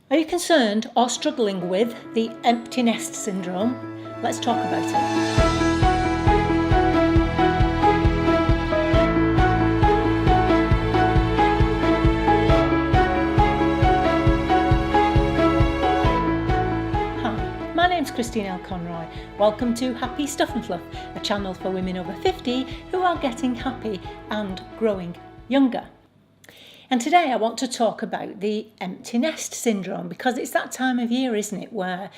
Are you concerned or struggling with the empty nest syndrome? Let's talk about it. Hi, my name's Christine L. Conroy. Welcome to Happy Stuff and Fluff, a channel for women over 50 who are getting happy and growing younger. And today I want to talk about the empty nest syndrome, because it's that time of year, isn't it, where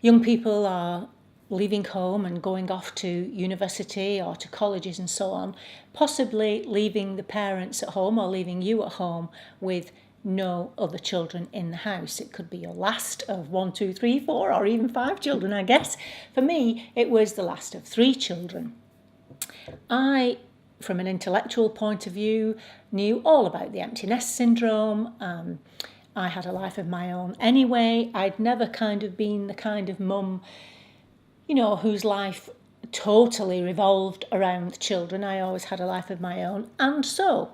young people are leaving home and going off to university or to colleges and so on, possibly leaving the parents at home or leaving you at home with no other children in the house. It could be your last of 1, 2, 3, 4, or even 5 children, I guess. For me, it was the last of 3 children. I, from an intellectual point of view, knew all about the empty nest syndrome. I had a life of my own anyway. I'd never kind of been the kind of mum, whose life totally revolved around children. I always had a life of my own, and so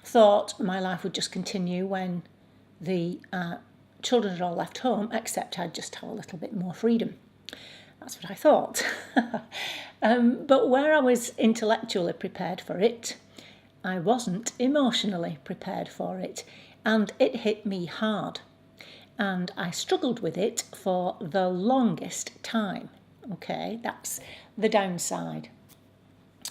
thought my life would just continue when the children had all left home, except I'd just have a little bit more freedom. That's what I thought. But where I was intellectually prepared for it, I wasn't emotionally prepared for it, and it hit me hard. And I struggled with it for the longest time. Okay, that's the downside.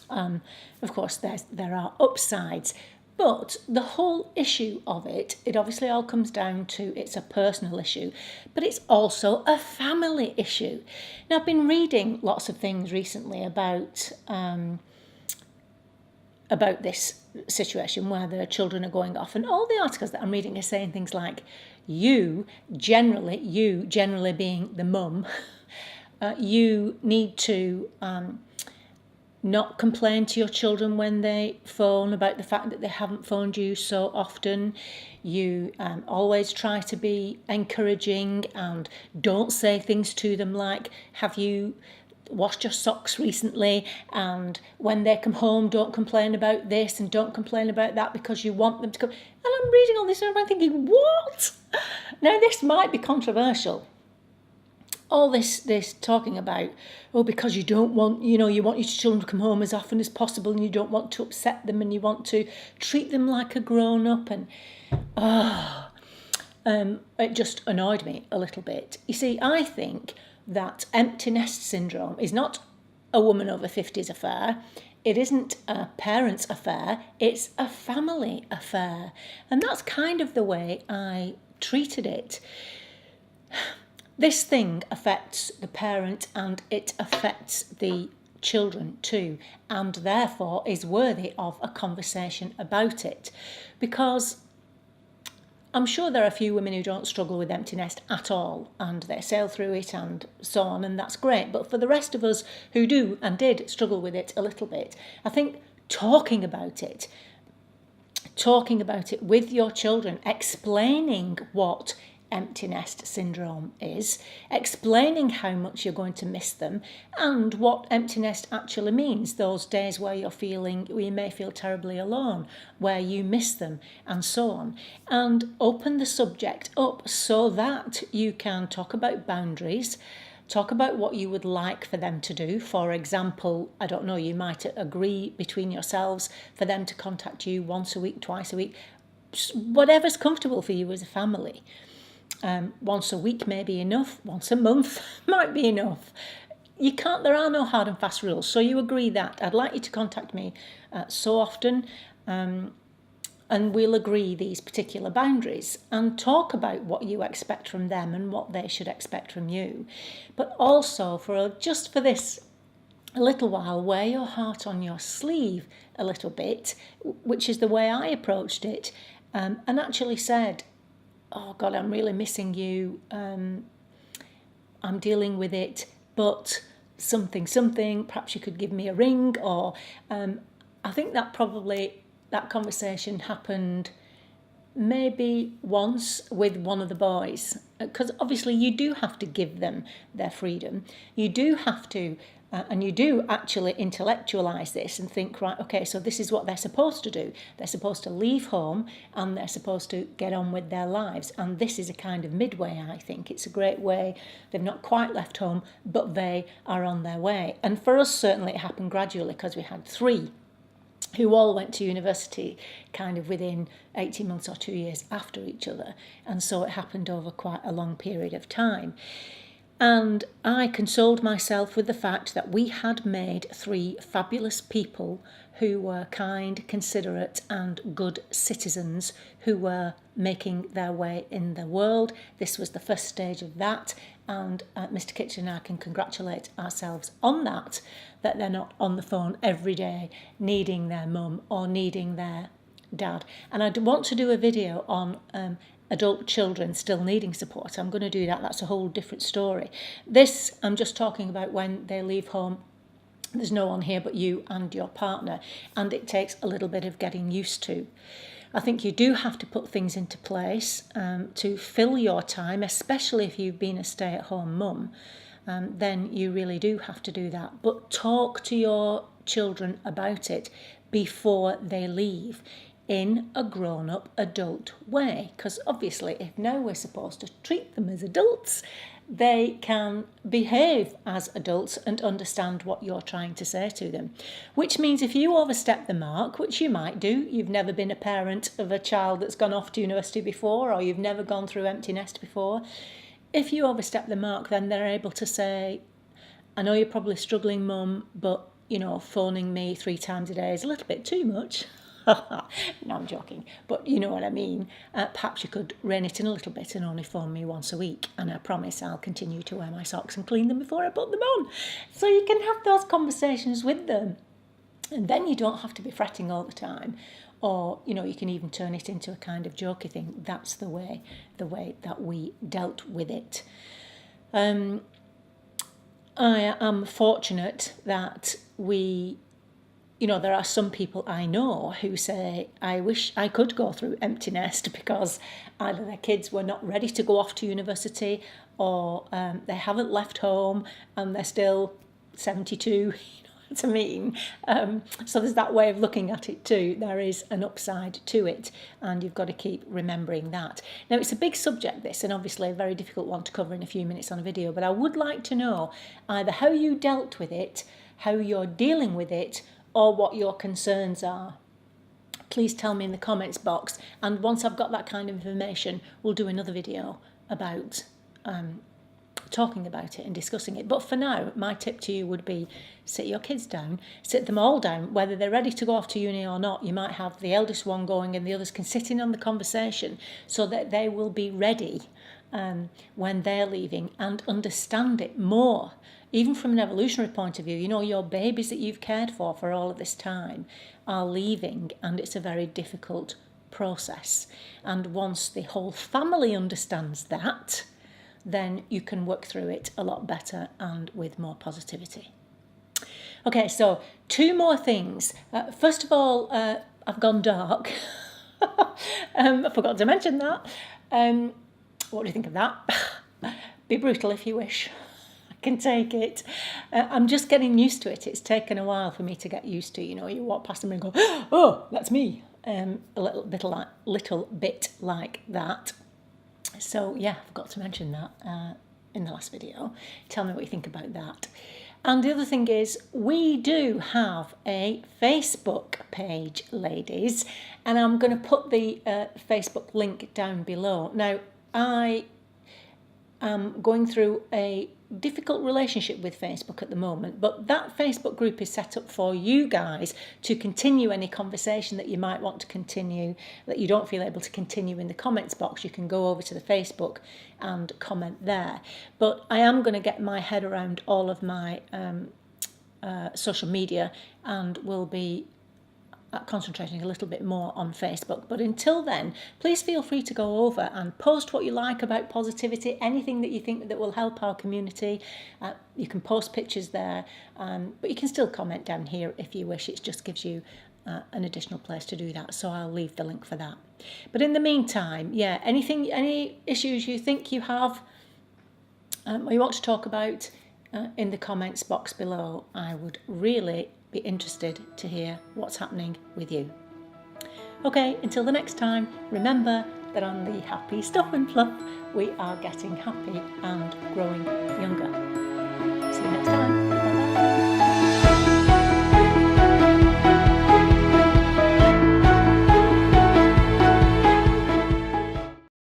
Of course, there are upsides, but the whole issue of it obviously all comes down to it's a personal issue, but it's also a family issue. Now, I've been reading lots of things recently about this situation where the children are going off, and all the articles that I'm reading are saying things like, you generally being the mum, you need to not complain to your children when they phone about the fact that they haven't phoned you so often. You always try to be encouraging and don't say things to them like, have you washed your socks recently? And when they come home, don't complain about this and don't complain about that because you want them to come. And I'm reading all this and I'm thinking, what? Now, this might be controversial. All this talking about, because you don't want, you want your children to come home as often as possible and you don't want to upset them and you want to treat them like a grown-up, and it just annoyed me a little bit. You see, I think that empty nest syndrome is not a woman over 50's affair. It isn't a parent's affair. It's a family affair. And that's kind of the way I treated it. This thing affects the parent and it affects the children too, and therefore is worthy of a conversation about it. Because I'm sure there are a few women who don't struggle with empty nest at all and they sail through it and so on, and that's great. But for the rest of us who do and did struggle with it a little bit, I think talking about it with your children, explaining what empty nest syndrome is, explaining how much you're going to miss them and what empty nest actually means, those days where you may feel terribly alone, where you miss them and so on, and open the subject up so that you can talk about boundaries, talk about what you would like for them to do. For example, I don't know, you might agree between yourselves for them to contact you once a week, twice a week, whatever's comfortable for you as a family. Once a week may be enough, once a month might be enough. There are no hard and fast rules, so you agree that I'd like you to contact me so often, and we'll agree these particular boundaries and talk about what you expect from them and what they should expect from you. But also, just for this a little while, wear your heart on your sleeve a little bit, which is the way I approached it, and actually said, oh God, I'm really missing you, I'm dealing with it, but something, perhaps you could give me a ring, or I think that conversation happened maybe once with one of the boys, because obviously you do have to give them their freedom. You do have to And you do actually intellectualize this and think, right, okay, so this is what they're supposed to do. They're supposed to leave home and they're supposed to get on with their lives. And this is a kind of midway, I think. It's a great way. They've not quite left home, but they are on their way. And for us, certainly it happened gradually because we had 3 who all went to university kind of within 18 months or 2 years after each other. And so it happened over quite a long period of time. And I consoled myself with the fact that we had made 3 fabulous people who were kind, considerate and good citizens who were making their way in the world. This was the first stage of that, and Mr. Kitchen and I can congratulate ourselves on that they're not on the phone every day needing their mum or needing their dad. And I want to do a video on adult children still needing support. I'm going to do that. That's a whole different story. This, I'm just talking about when they leave home. There's no one here but you and your partner, and it takes a little bit of getting used to. I think you do have to put things into place to fill your time, especially if you've been a stay-at-home mum. Then you really do have to do that. But talk to your children about it before they leave in a grown-up adult way, because obviously if now we're supposed to treat them as adults, they can behave as adults and understand what you're trying to say to them. Which means if you overstep the mark, which you might do, you've never been a parent of a child that's gone off to university before, or you've never gone through empty nest before, if you overstep the mark, then they're able to say, I know you're probably struggling, mum, but phoning me 3 times a day is a little bit too much. No, I'm joking, but you know what I mean. Perhaps you could rein it in a little bit and only phone me once a week, and I promise I'll continue to wear my socks and clean them before I put them on. So you can have those conversations with them, and then you don't have to be fretting all the time. Or, you can even turn it into a kind of jokey thing. That's the way that we dealt with it. I am fortunate that there are some people I know who say, I wish I could go through empty nest because either their kids were not ready to go off to university or they haven't left home and they're still 72, what I mean. So there's that way of looking at it too. There is an upside to it, and you've got to keep remembering that. Now, it's a big subject, this, and obviously a very difficult one to cover in a few minutes on a video, but I would like to know either how you dealt with it, how you're dealing with it, or what your concerns are. Please tell me in the comments box, and once I've got that kind of information, we'll do another video about talking about it and discussing it. But for now, my tip to you would be sit your kids down, sit them all down, whether they're ready to go off to uni or not. You might have the eldest one going and the others can sit in on the conversation so that they will be ready when they're leaving and understand it more. Even from an evolutionary point of view, your babies that you've cared for all of this time are leaving, and it's a very difficult process. And once the whole family understands that, then you can work through it a lot better and with more positivity. Okay, so 2 more things. First of all, I've gone dark. I forgot to mention that. What do you think of that? Be brutal if you wish. Can take it. I'm just getting used to it. It's taken a while for me to get used to. You walk past them and go, oh, that's me. A little bit like that. So yeah, I forgot to mention that in the last video. Tell me what you think about that. And the other thing is, we do have a Facebook page, ladies, and I'm going to put the Facebook link down below. Now, I am going through a difficult relationship with Facebook at the moment, but that Facebook group is set up for you guys to continue any conversation that you might want to continue that you don't feel able to continue in the comments box. You can go over to the Facebook and comment there. But I am going to get my head around all of my social media and will be concentrating a little bit more on Facebook. But until then, please feel free to go over and post what you like about positivity, anything that you think that will help our community. You can post pictures there, but you can still comment down here if you wish. It just gives you an additional place to do that, so I'll leave the link for that. But in the meantime, yeah, any issues you think you have or you want to talk about, in the comments box below. I would really be interested to hear what's happening with you. Okay, until the next time, remember that on the Happy Stuff and Fluff, we are getting happy and growing younger.